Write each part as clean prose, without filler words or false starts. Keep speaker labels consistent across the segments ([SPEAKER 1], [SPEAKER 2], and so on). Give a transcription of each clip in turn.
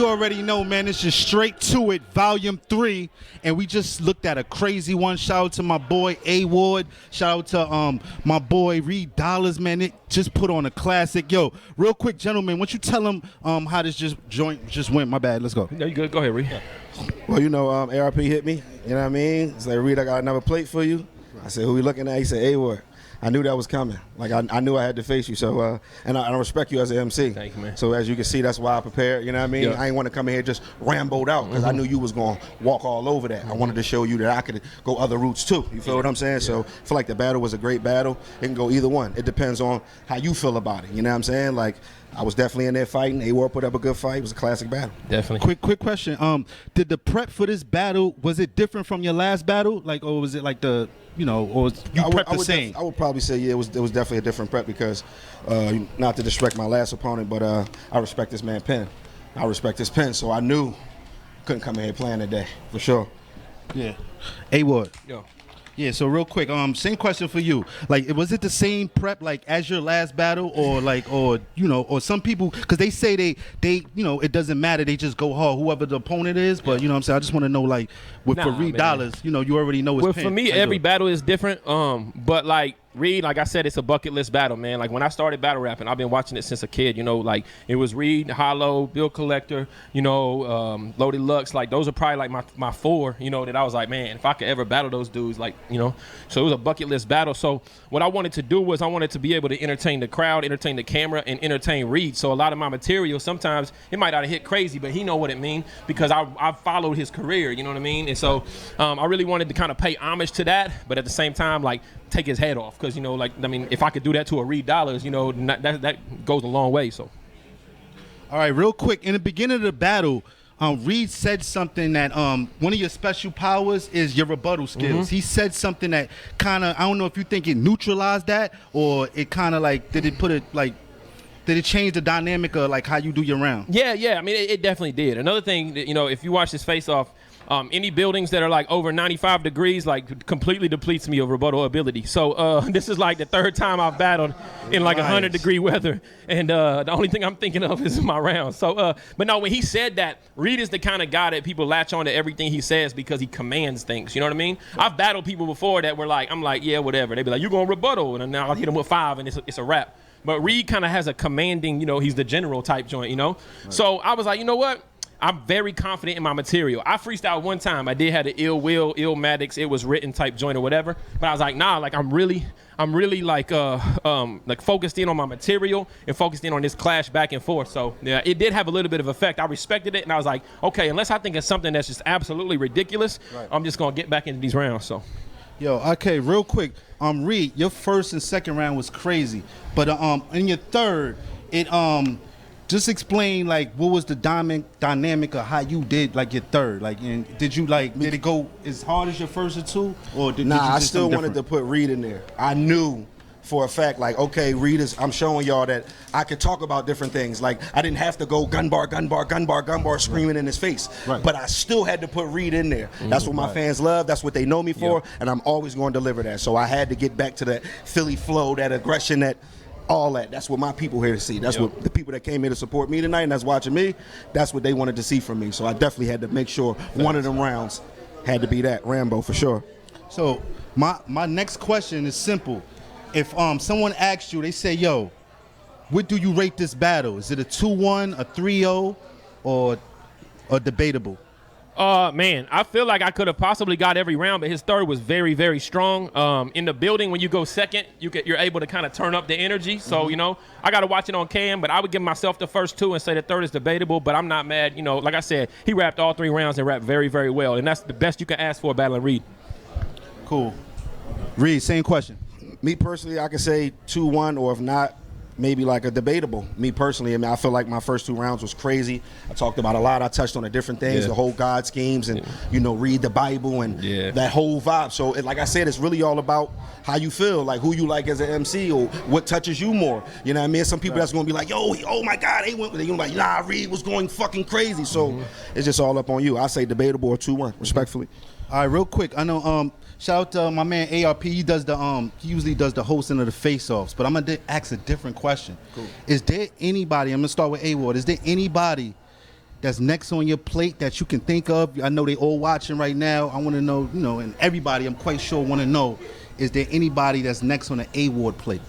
[SPEAKER 1] you already know, man, it's just straight to it, volume 3. And we just looked at a crazy one. Shout out to my boy A Ward. Shout out to my boy Reed Dollaz, man. It just put on a classic. Yo, real quick, gentlemen, why don't you tell them how this joint just went? My bad. Let's go.
[SPEAKER 2] No, you good. Go ahead, Reed.
[SPEAKER 3] Well, you know, ARP hit me. You know what I mean? It's like, Reed, I got another plate for you. I said, who we looking at? He said, A Ward. I knew that was coming. Like, I knew I had to face you. So, and I respect you as an MC.
[SPEAKER 2] Thank you, man.
[SPEAKER 3] So, as you can see, that's why I prepared. You know what I mean?
[SPEAKER 2] Yeah.
[SPEAKER 3] I ain't want to come in here just rambled out because I knew you was going to walk all over that. I wanted to show you that I could go other routes, too. You feel what I'm saying? So, I feel like the battle was a great battle. It can go either one. It depends on how you feel about it. You know what I'm saying? Like, I was definitely in there fighting. A-War put up a good fight. It was a classic battle.
[SPEAKER 2] Definitely.
[SPEAKER 1] Quick question. Did the prep for this battle, was it different from your last battle? Like, or was it like the, you know, or was you prepped the same?
[SPEAKER 3] I would probably say, yeah, it was definitely a different prep because, not to disrespect my last opponent, but I respect this man Penn. I respect his pen, so I knew couldn't come in here playing today, for sure.
[SPEAKER 1] Yeah. A-Ward.
[SPEAKER 2] Yo.
[SPEAKER 1] Yeah, so real quick, same question for you. Like, was it the same prep like as your last battle, or like, or you know, or some people, because they say they you know, it doesn't matter, they just go hard, whoever the opponent is. But you know what I'm saying, I just want to know, like, with for Reed Dollaz, you know, you already know.
[SPEAKER 2] Well, for me, every battle is different. But like Reed, like I said, it's a bucket list battle, man. Like when I started battle rapping, I've been watching it since a kid. You know, like it was Reed, Hollow, Bill Collector, you know, Loaded Lux. Like those are probably like my 4. You know, that I was like, man, if I could ever battle those dudes, like, you know. So it was a bucket list battle. So what I wanted to do was I wanted to be able to entertain the crowd, entertain the camera, and entertain Reed. So a lot of my material, sometimes it might not have hit crazy, but he know what it means because I followed his career. You know what I mean? And so I really wanted to kind of pay homage to that, but at the same time, like, take his head off, because, you know, like, I mean, if I could do that to a Reed Dollaz, you know, that goes a long way. So,
[SPEAKER 1] all right, real quick, in the beginning of the battle, Reed said something that one of your special powers is your rebuttal skills. He said something that kind of, I don't know if you think it neutralized that, or it kind of like, did it change the dynamic of like how you do your round?
[SPEAKER 2] Yeah, I mean, it definitely did. Another thing that, you know, if you watch this face-off, any buildings that are like over 95 degrees, like, completely depletes me of rebuttal ability. So this is like the 3rd time I've battled in like 100-degree weather, and the only thing I'm thinking of is my round. So, but no, when he said that, Reed is the kind of guy that people latch on to everything he says because he commands things. You know what I mean? I've battled people before that were like, I'm like, yeah, whatever. They be like, you gonna rebuttal, and then I'll hit him with 5, and it's a wrap. But Reed kind of has a commanding, you know, he's the general type joint, you know? Right. So I was like, you know what? I'm very confident in my material. I freestyled one time. I did have the Ill Will, Illmatics, it was written type joint or whatever. But I was like, nah, like I'm really like focused in on my material and focused in on this clash back and forth. So yeah, it did have a little bit of effect. I respected it, and I was like, okay, unless I think it's something that's just absolutely ridiculous, right, I'm just gonna get back into these rounds. So.
[SPEAKER 1] Yo, okay, real quick, Reed, your 1st and 2nd round was crazy, but in your 3rd, it just explain like what was the dynamic of how you did like your 3rd, like, and did it go as hard as your 1st or 2, or did you
[SPEAKER 3] I still wanted to put Reed in there. I knew for a fact, like, okay, Reed is, I'm showing y'all that I could talk about different things. Like, I didn't have to go gun bar screaming in his face. Right. But I still had to put Reed in there. That's what my fans love. That's what they know me for. And I'm always going to deliver that. So I had to get back to that Philly flow, that aggression, that all that. That's what my people here to see. That's what the people that came here to support me tonight and that's watching me, that's what they wanted to see from me. So I definitely had to make sure one of them rounds had to be that Rambo for sure.
[SPEAKER 1] So my next question is simple. If someone asks you, they say, yo, what do you rate this battle? Is it a 2-1, a 3-0, or debatable?
[SPEAKER 2] Man, I feel like I could have possibly got every round, but his 3rd was very, very strong. In the building, when you go 2nd, you're able to kind of turn up the energy. So, you know, I got to watch it on cam, but I would give myself the first 2 and say the 3rd is debatable, but I'm not mad. You know, like I said, he rapped all 3 rounds and rapped very, very well, and that's the best you can ask for battling Reed.
[SPEAKER 1] Cool. Reed, same question.
[SPEAKER 3] Me personally, I could say 2-1, or if not, maybe like a debatable. Me personally, I mean, I feel like my first 2 rounds was crazy. I talked about a lot. I touched on the different things, the whole God schemes, and you know, read the Bible and that whole vibe. So, like I said, it's really all about how you feel, like who you like as an MC, or what touches you more. You know what I mean? Some people that's gonna be like, yo, oh my God, they went with it. You're like, nah, Reed was going fucking crazy. So it's just all up on you. I say debatable or 2-1, respectfully.
[SPEAKER 1] All right, real quick. I know. Shout out to my man ARP. He does he usually does the hosting of the face-offs. But I'm gonna ask a different question. Cool. Is there anybody? I'm gonna start with A-Ward. Is there anybody that's next on your plate that you can think of? I know they all watching right now. I want to know, you know, and everybody, I'm quite sure, want to know, is there anybody that's next on the A-Ward plate?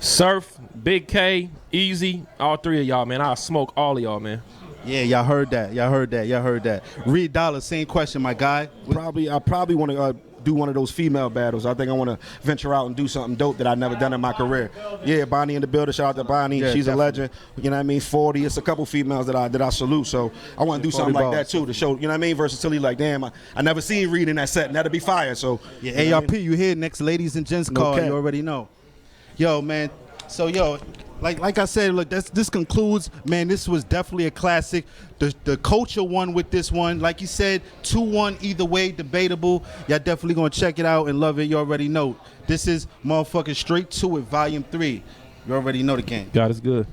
[SPEAKER 2] Surf, Big K, Easy, all three of y'all, man. I'll smoke all of y'all, man.
[SPEAKER 1] Yeah, y'all heard that. Y'all heard that. Y'all heard that. Reed Dollaz, same question, my guy.
[SPEAKER 3] I probably want to do one of those female battles. I think I want to venture out and do something dope that I've never done in my career. Yeah, Bonnie in the building. Shout out to Bonnie.
[SPEAKER 1] Yeah,
[SPEAKER 3] She's
[SPEAKER 1] definitely.
[SPEAKER 3] a legend. You know what I mean? 40. It's a couple females that I salute. So I want to do something like that too to show. You know what I mean? Versatility. Like, damn, I never seen Reed in that set, and that'd be fire. So
[SPEAKER 1] Yeah,
[SPEAKER 3] you know
[SPEAKER 1] ARP,
[SPEAKER 3] what I mean?
[SPEAKER 1] you here next, ladies and gents
[SPEAKER 3] No
[SPEAKER 1] card.
[SPEAKER 3] cap.
[SPEAKER 1] You already know. Yo, man. So, yo, like I said, look, this concludes, man, this was definitely a classic. The culture won with this one. Like you said, 2-1 either way, debatable. Y'all definitely going to check it out and love it. You already know. This is motherfucking Straight to It, Volume 3. You already know the game.
[SPEAKER 2] God is good.